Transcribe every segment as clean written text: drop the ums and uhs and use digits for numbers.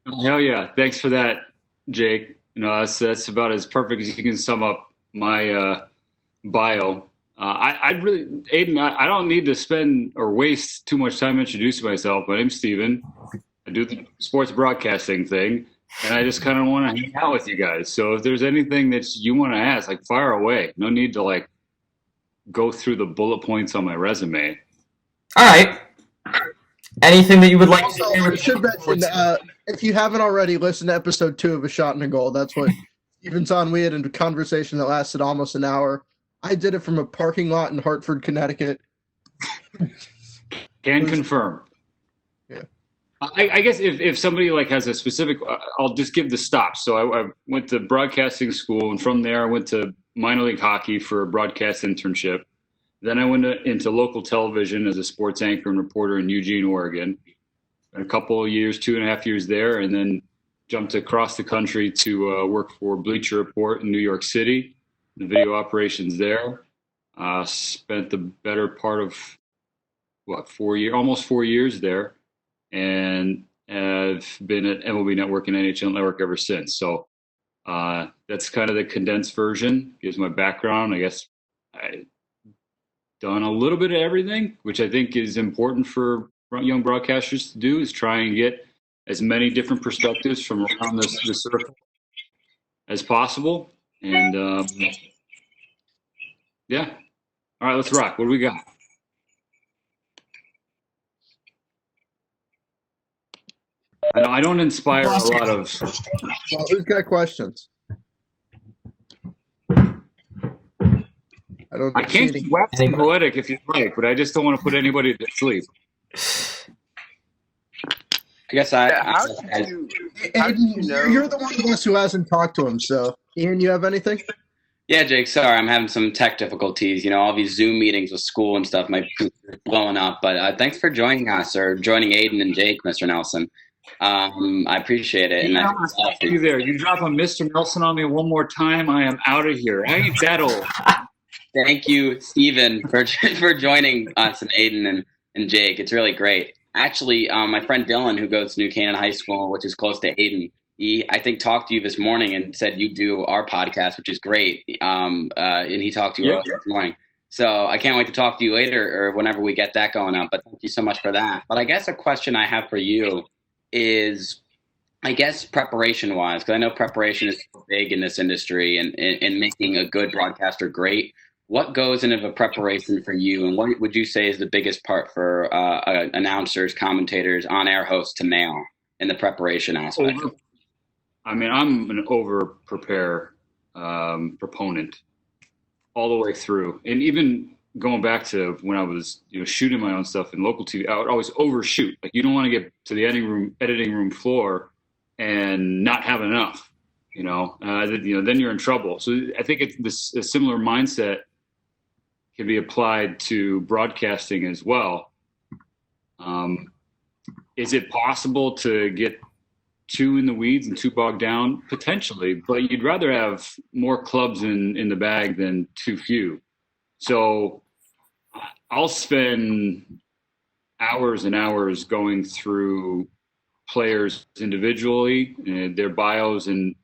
Hell yeah. Thanks for that, Jake. That's about as perfect as you can sum up my bio. I'd really, Aiden, I don't need to spend or waste too much time introducing myself. My name's Steven. I do the sports broadcasting thing, and I just kind of want to hang out with you guys. So if there's anything that you want to ask, like fire away. No need to like go through the bullet points on my resume. All right. Anything that you would like Also, to say? I should mention, if you haven't already, listen to episode 2 of A Shot and a Goal. That's what Steven's on. We had a conversation that lasted almost an hour. I did it from a parking lot in Hartford, Connecticut. Can confirm. Yeah. I guess if somebody like has a specific, I'll just give the stops. So I went to broadcasting school, and from there I went to minor league hockey for a broadcast internship. Then I went into local television as a sports anchor and reporter in Eugene, Oregon. A couple of years, 2.5 years there, and then jumped across the country to work for Bleacher Report in New York City, the video operations there. Spent the better part of almost 4 years there, and have been at MLB Network and NHL Network ever since. So that's kind of the condensed version. Gives my background. I guess I done a little bit of everything, which I think is important for young broadcasters to do, is try and get as many different perspectives from around the circle as possible. And yeah. All right, let's rock. What do we got? I know I don't inspire a lot of. Well, who's got questions? I can't keep waxing poetic if you'd like, but I just don't want to put anybody to sleep. I guess how did you know? You're the one of us who hasn't talked to him. So, Ian, you have anything? Yeah, Jake, sorry, I'm having some tech difficulties. All these Zoom meetings with school and stuff might be blowing up. But thanks for joining us, or joining Aiden and Jake, Mr. Nelson. I appreciate it. You there. You drop a Mr. Nelson on me one more time, I am out of here. I ain't that old. Thank you, Steven, for joining us, and Aiden and Jake. It's really great. Actually, my friend Dylan, who goes to New Canaan High School, which is close to Aiden, he, I think, talked to you this morning and said you do our podcast, which is great. And he talked to you earlier this morning. So I can't wait to talk to you later or whenever we get that going up. But thank you so much for that. But I guess a question I have for you is, I guess, preparation-wise, because I know preparation is so big in this industry and making a good broadcaster great. What goes into the preparation for you, and what would you say is the biggest part for announcers, commentators, on-air hosts to nail in the preparation aspect? I'm an over-prepare proponent all the way through. And even going back to when I was shooting my own stuff in local TV, I would always overshoot. Like, you don't want to get to the editing room floor and not have enough, then you're in trouble. So I think it's a similar mindset can be applied to broadcasting as well. Is it possible to get too in the weeds and too bogged down? Potentially, but you'd rather have more clubs in the bag than too few. So I'll spend hours and hours going through players individually, their bios, and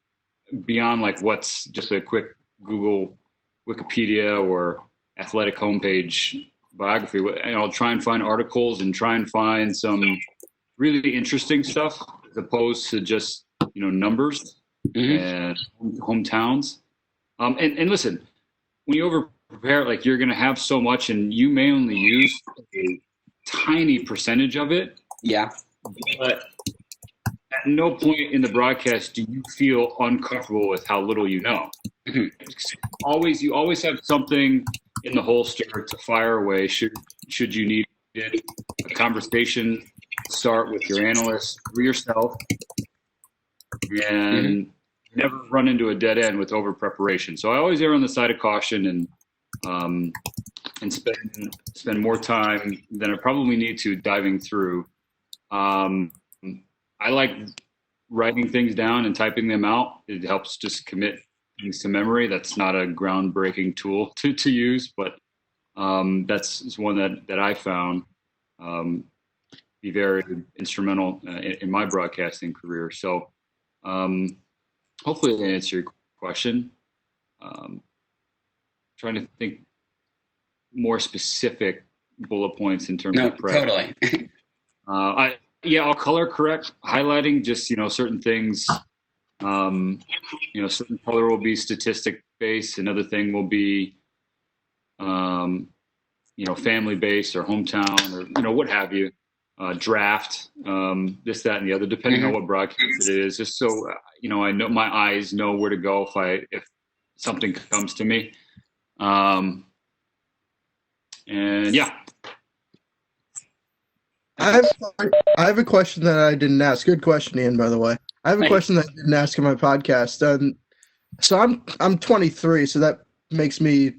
beyond like what's just a quick Google, Wikipedia, or athletic homepage biography. And I'll try and find articles and try and find some really interesting stuff as opposed to just numbers and hometowns. And listen, when you over prepare, like, you're going to have so much, and you may only use a tiny percentage of it. Yeah. But at no point in the broadcast do you feel uncomfortable with how little you know. You always have something in the holster to fire away should you need it. A conversation start with your analyst or yourself, and never run into a dead end with over preparation. So I always err on the side of caution and spend more time than I probably need to diving through. I like writing things down and typing them out. It helps just commit things to memory. That's not a groundbreaking tool to use, but that's one that I found. be very instrumental in my broadcasting career. So hopefully that answered your question. Trying to think more specific bullet points in terms of prep. Totally. I'll color correct, highlighting just, certain things. Certain color will be statistic based. Another thing will be, family based or hometown or, what have you. Draft, this, that, and the other, depending on what broadcast it is, just so, I know my eyes know where to go if something comes to me. And yeah. I have a question that I didn't ask. Good question, Ian, by the way. I have a question that I didn't ask in my podcast. So I'm 23, so that makes me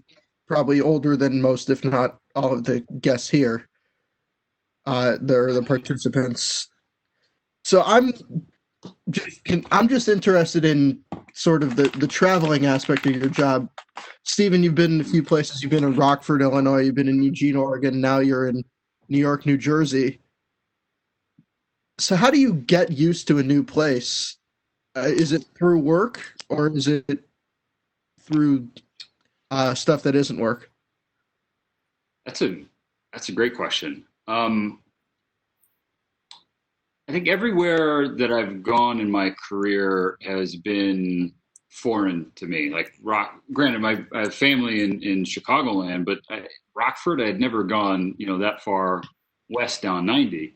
probably older than most, if not all of the guests here. They're the participants. So I'm just interested in sort of the traveling aspect of your job. Steven, you've been in a few places. You've been in Rockford, Illinois. You've been in Eugene, Oregon. Now you're in New York, New Jersey. So how do you get used to a new place? Is it through work or is it through stuff that isn't work? That's a great question. I think everywhere that I've gone in my career has been foreign to me. Like granted, I have family in Chicagoland, but Rockford, I had never gone, that far west down 90.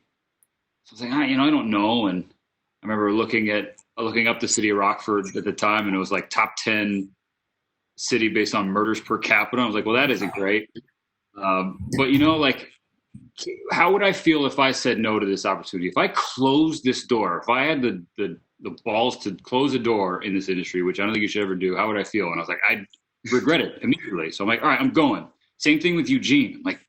So I was like, I don't know. And I remember looking up the city of Rockford at the time, and it was like top 10 city based on murders per capita. I was like, well, that isn't great. But how would I feel if I said no to this opportunity? If I closed this door, if I had the balls to close a door in this industry, which I don't think you should ever do, how would I feel? And I was like, I'd regret it immediately. So I'm like, all right, I'm going. Same thing with Eugene. I'm like,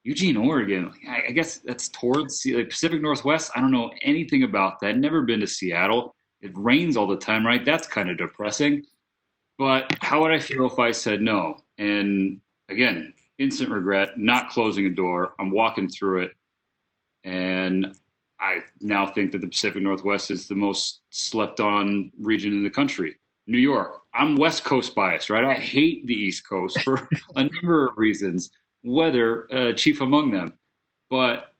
Eugene, Oregon. I guess that's towards Pacific Northwest. I don't know anything about that. Never been to Seattle. It rains all the time, right? That's kind of depressing. But how would I feel if I said no? And again, instant regret, not closing a door. I'm walking through it. And I now think that the Pacific Northwest is the most slept on region in the country. New York. I'm West Coast biased, right? I hate the East Coast for a number of reasons. Weather, chief among them. But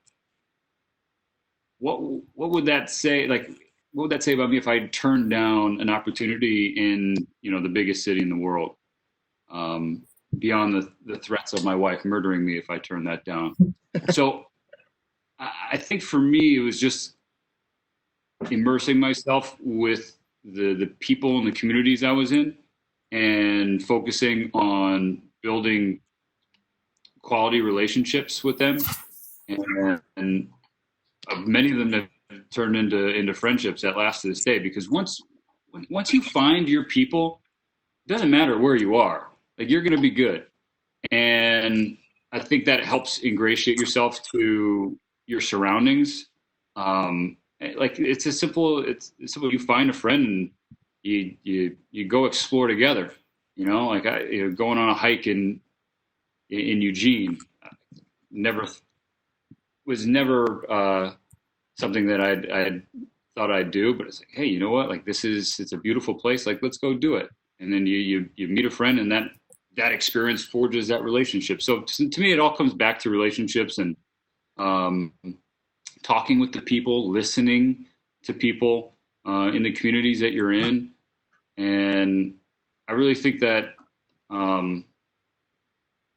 what would that say? Like, what would that say about me if I turned down an opportunity in, the biggest city in the world? Beyond the threats of my wife murdering me if I turned that down. So I think for me, it was just immersing myself with the people and the communities I was in and focusing on building quality relationships with them. And many of them have turned into friendships that last to this day, because once you find your people, it doesn't matter where you are, like you're going to be good. And I think that helps ingratiate yourself to your surroundings. It's simple. You find a friend and you go explore together, going on a hike in Eugene, was never something that I thought I'd do, but it's like, hey, you know what? Like it's a beautiful place. Like, let's go do it. And then you meet a friend, and that experience forges that relationship. So to me, it all comes back to relationships and talking with the people, listening to people in the communities that you're in. And I really think that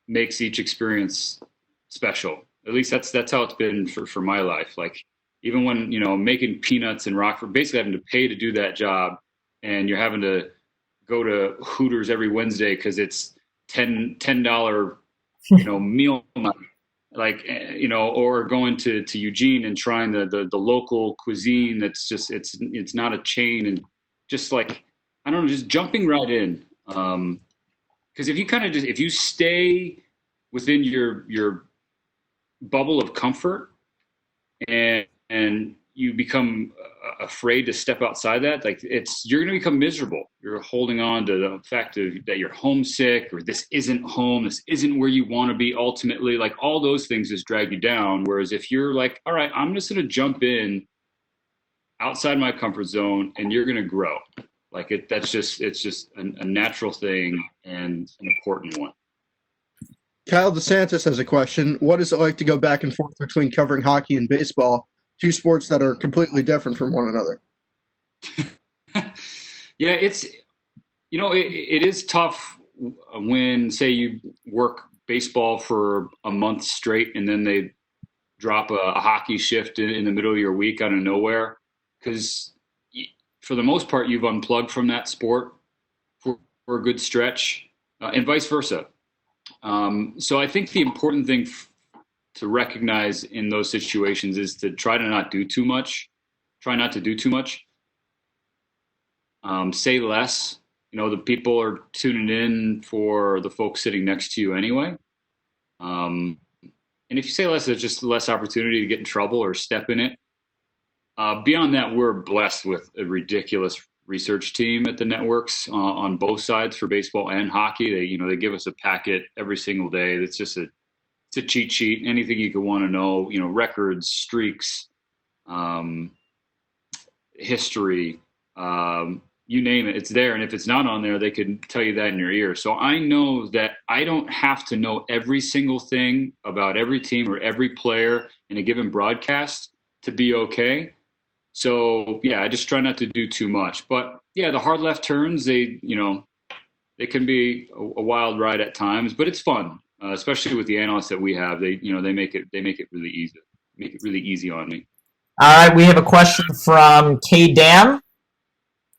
makes each experience special. At least that's how it's been for my life. Like, even when, making peanuts in Rockford, basically having to pay to do that job, and you're having to go to Hooters every Wednesday because it's $10 meal money, or going to Eugene and trying the local cuisine that's just it's not a chain, and just like, I don't know, just jumping right in. Because if you stay within your bubble of comfort and you become afraid to step outside that, like you're going to become miserable. you're holding on to the fact that you're homesick, or this isn't home, this isn't where you want to be ultimately. Like all those things just drag you down. Whereas if you're like, all right, I'm just going to jump in outside my comfort zone, and you're going to grow. Like it's just a natural thing and an important one. Kyle DeSantis has a question. What is it like to go back and forth between covering hockey and baseball, two sports that are completely different from one another? Yeah, it is tough when, say, you work baseball for a month straight and then they drop a hockey shift in the middle of your week out of nowhere, because for the most part you've unplugged from that sport for a good stretch, and vice versa. So I think the important thing to recognize in those situations is to try to not do too much. Try not to do too much. Say less. The people are tuning in for the folks sitting next to you anyway. And if you say less, there's just less opportunity to get in trouble or step in it. Beyond that, we're blessed with a ridiculous research team at the networks on both sides for baseball and hockey. They give us a packet every single day. It's just it's a cheat sheet. Anything you could want to know, records, streaks, history, you name it, it's there. And if it's not on there, they can tell you that in your ear. So I know that I don't have to know every single thing about every team or every player in a given broadcast to be okay. So yeah, I just try not to do too much. But yeah, the hard left turns, they can be a wild ride at times, but it's fun, especially with the analysts that we have. They make it really easy. Make it really easy on me. All right, we have a question from K Dam.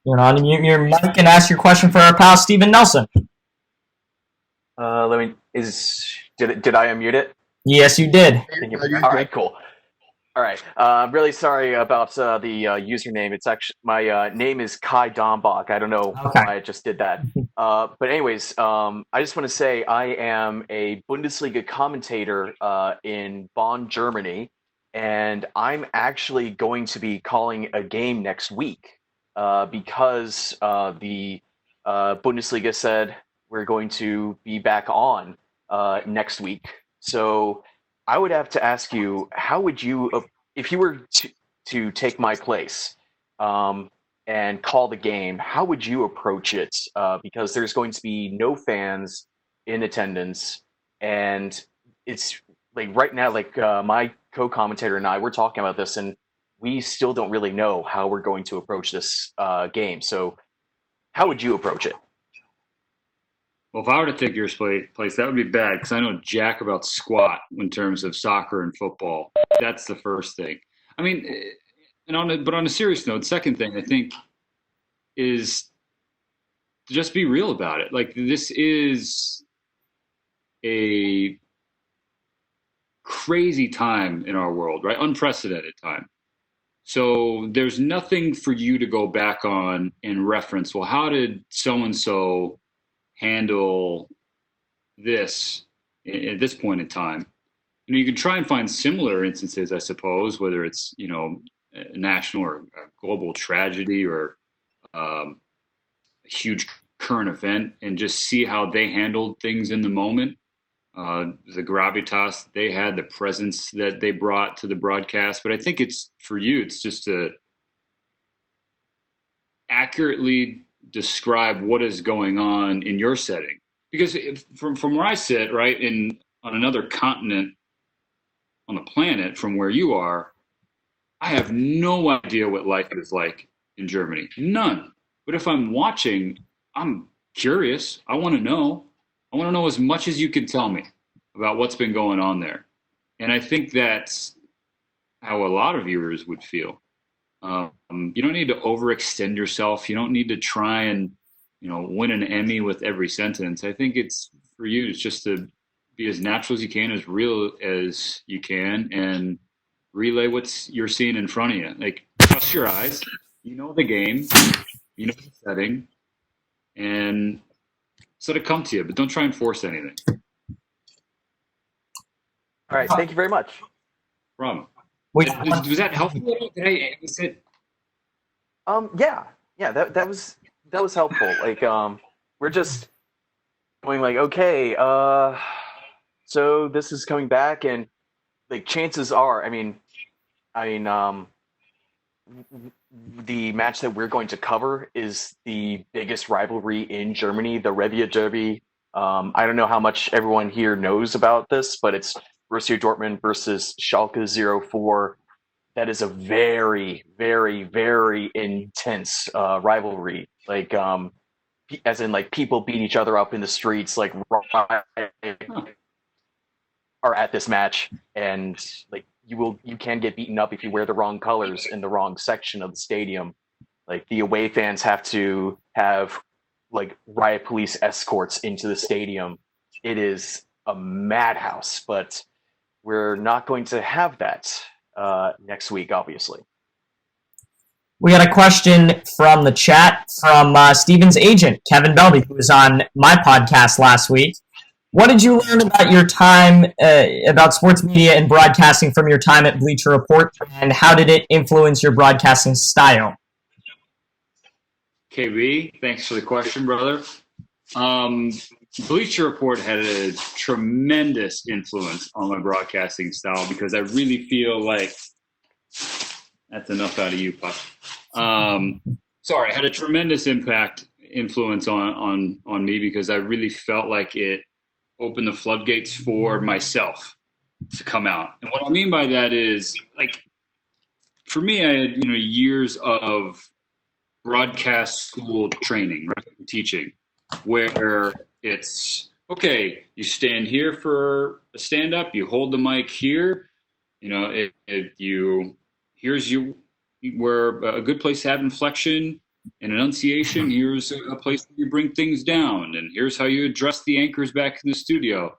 You're on your mic and ask your question for our pal Steven Nelson. Did I unmute it? Yes, you did. All right, cool. All right. I'm really sorry about the username. It's actually my name is Kai Dombach. I don't know why I just did that. But anyways, I just want to say I am a Bundesliga commentator in Bonn, Germany, and I'm actually going to be calling a game next week because the Bundesliga said we're going to be back on next week. So I would have to ask you, how would you, if you were to take my place and call the game, how would you approach it? Because there's going to be no fans in attendance, and it's like right now, like my co-commentator and I, we're talking about this, and we still don't really know how we're going to approach this game. So how would you approach it? Well, if I were to take your place, that would be bad, because I know jack about squat in terms of soccer and football. That's the first thing. I mean, but on a serious note, second thing I think is to just be real about it. Like, this is a crazy time in our world, right? Unprecedented time. So there's nothing for you to go back on and reference, well, how did so-and-so handle this at this point in time? You can try and find similar instances, I suppose, whether it's, a national or a global tragedy or a huge current event, and just see how they handled things in the moment. The gravitas they had, the presence that they brought to the broadcast. But I think it's, for you, it's just to accurately describe what is going on in your setting. Because from where I sit, right, on another continent on the planet from where you are, I have no idea what life is like in Germany. None. But if I'm watching, I'm curious. I want to know. I want to know as much as you can tell me about what's been going on there. And I think that's how a lot of viewers would feel. You don't need to overextend yourself. You don't need to try and, win an Emmy with every sentence. I think it's, for you, it's just to be as natural as you can, as real as you can, and relay what you're seeing in front of you. Like, trust your eyes. You know the game. You know the setting. And so to come to you, but don't try and force anything. All right. Thank you very much. Problem. Was that helpful? Did I miss it? Yeah. That was that was helpful. Like, we're just going like, okay, so this is coming back, and like chances are, the match that we're going to cover is the biggest rivalry in Germany, the Revia Derby. I don't know how much everyone here knows about this, but it's Borussia Dortmund versus Schalke 04. That is a very, very, very intense rivalry. Like, as in, like, people beat each other up in the streets, like, are at this match, and like you can get beaten up if you wear the wrong colors in the wrong section of the stadium. Like, the away fans have to have like riot police escorts into the stadium. It is a madhouse, but we're not going to have that next week, obviously. We got a question from the chat from Steven's agent, Kevin Belby, who was on my podcast last week. What did you learn about your time, about sports media and broadcasting from your time at Bleacher Report, and how did it influence your broadcasting style? KB, thanks for the question, brother. Bleacher Report had a tremendous influence on my broadcasting style because I really feel like that's enough out of you, Puck. Sorry, had a tremendous influence on me because I really felt like it opened the floodgates for myself to come out. And what I mean by that is, like, for me, I had, years of broadcast school training, right? Teaching, where it's, okay, you stand here for a stand-up, you hold the mic here, here's where a good place to have inflection and enunciation, here's a place where you bring things down, and here's how you address the anchors back in the studio.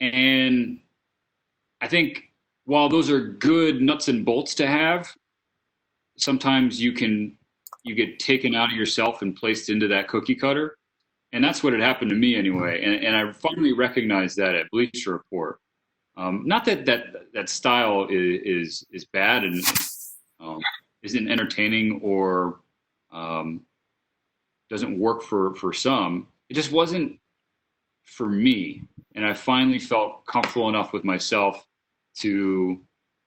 And I think while those are good nuts and bolts to have, sometimes you get taken out of yourself and placed into that cookie cutter. And that's what had happened to me anyway. And I finally recognized that at Bleacher Report. Not that style is bad and isn't entertaining or doesn't work for some. It just wasn't for me. And I finally felt comfortable enough with myself to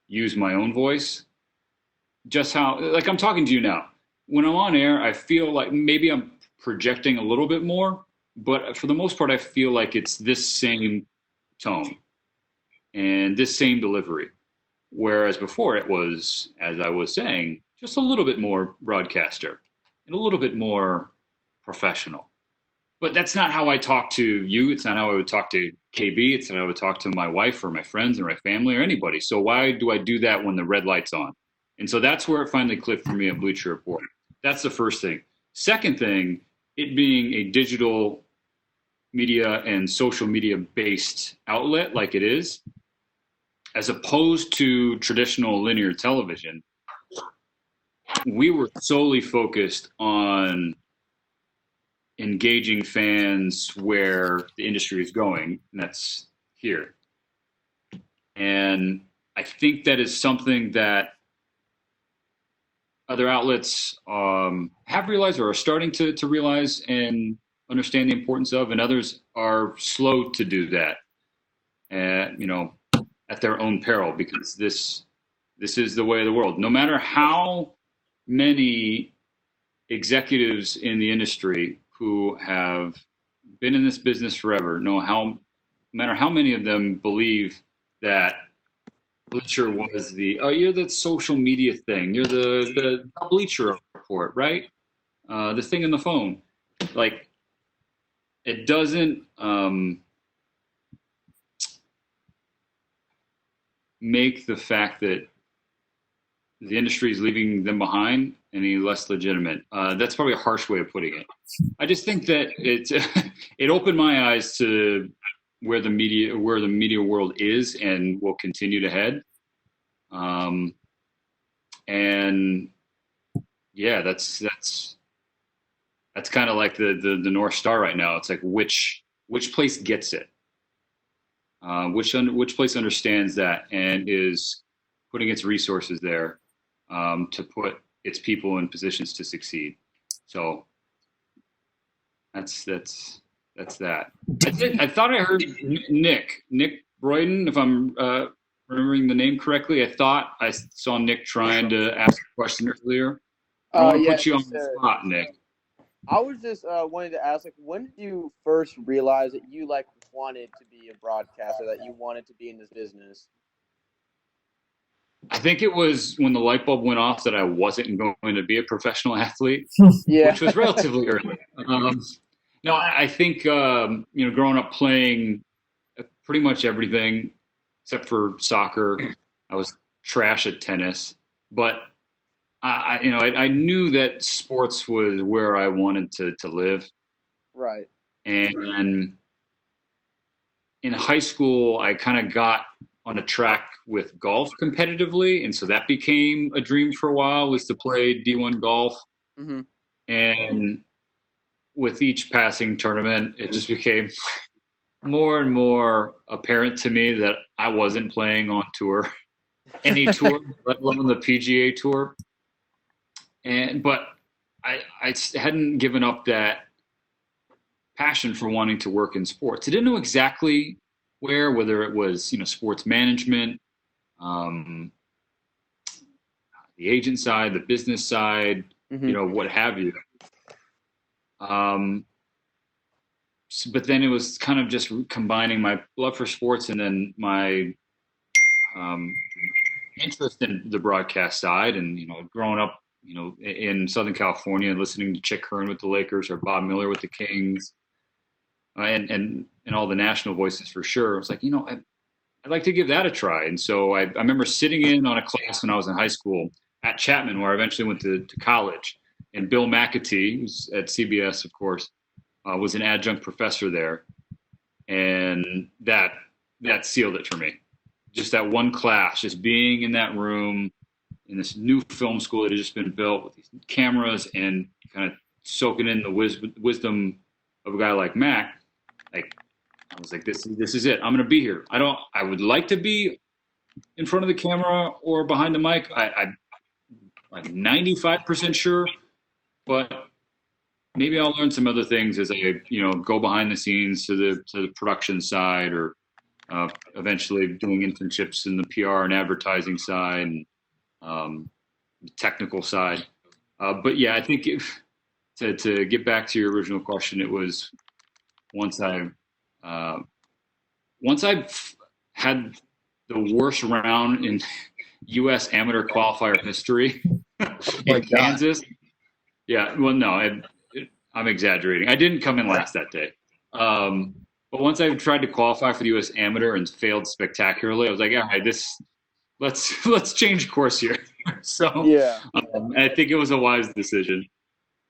use my own voice. Just how, like I'm talking to you now. When I'm on air, I feel like maybe I'm projecting a little bit more, but for the most part, I feel like it's this same tone and this same delivery. Whereas before it was, as I was saying, just a little bit more broadcaster and a little bit more professional. But that's not how I talk to you. It's not how I would talk to KB. It's not how I would talk to my wife or my friends or my family or anybody. So why do I do that when the red light's on? And so that's where it finally clicked for me at Bleacher Report. That's the first thing. Second thing, it being a digital media and social media based outlet like it is, as opposed to traditional linear television, we were solely focused on engaging fans where the industry is going, and that's here. And I think that is something that other outlets have realized or are starting to realize and understand the importance of, and others are slow to do that, at their own peril, because this is the way of the world. No matter how many executives in the industry who have been in this business forever, no matter how many of them believe that Bleacher was you're the social media thing, you're the Bleacher Report, right? The thing on the phone. Like, it doesn't make the fact that the industry is leaving them behind any less legitimate. That's probably a harsh way of putting it. I just think that it opened my eyes to where the media world is and will continue to head. And yeah, that's kind of like the North Star right now. It's like which place gets it, which place understands that and is putting its resources there to put its people in positions to succeed. So that's that. I thought I heard Nick Broyden, if I'm remembering the name correctly. I thought I saw Nick trying to ask a question earlier. I want to put you on the spot, Nick. I was just wanting to ask, like, when did you first realize that you wanted to be a broadcaster, that you wanted to be in this business? I think it was when the light bulb went off that I wasn't going to be a professional athlete, which was relatively early. No, I think growing up playing pretty much everything except for soccer, I was trash at tennis, but I knew that sports was where I wanted to live. Right. And in high school, I kind of got on a track with golf competitively, and so that became a dream for a while, was to play D1 golf. Mm-hmm. And with each passing tournament, it just became more and more apparent to me that I wasn't playing on tour, any tour, let alone the PGA Tour. But I hadn't given up that passion for wanting to work in sports. I didn't know exactly whether it was, sports management, the agent side, the business side, Mm-hmm. what have you. But then it was kind of just combining my love for sports and then my interest in the broadcast side, and growing up in Southern California and listening to Chick Hearn with the Lakers or Bob Miller with the Kings, and all the national voices for sure. I was like, I'd like to give that a try. And so I remember sitting in on a class when I was in high school at Chapman, where I eventually went to college, and Bill McAtee, who's at CBS, of course, was an adjunct professor there, and that sealed it for me. Just that one class, just being in that room in this new film school that had just been built with these cameras and kind of soaking in the wisdom of a guy like Mac. Like, I was like, this is it. I'm going to be here. I would like to be in front of the camera or behind the mic. I'm like 95% sure, but maybe I'll learn some other things as I, go behind the scenes to the production side, or eventually doing internships in the PR and advertising side and the technical side. But yeah, I think to get back to your original question, it was once I had the worst round in U.S. amateur qualifier history in Kansas. Yeah, well, no, I'm exaggerating. I didn't come in last that day. But once I tried to qualify for the U.S. amateur and failed spectacularly, I was like, all right, let's change course here. So Yeah. I think it was a wise decision.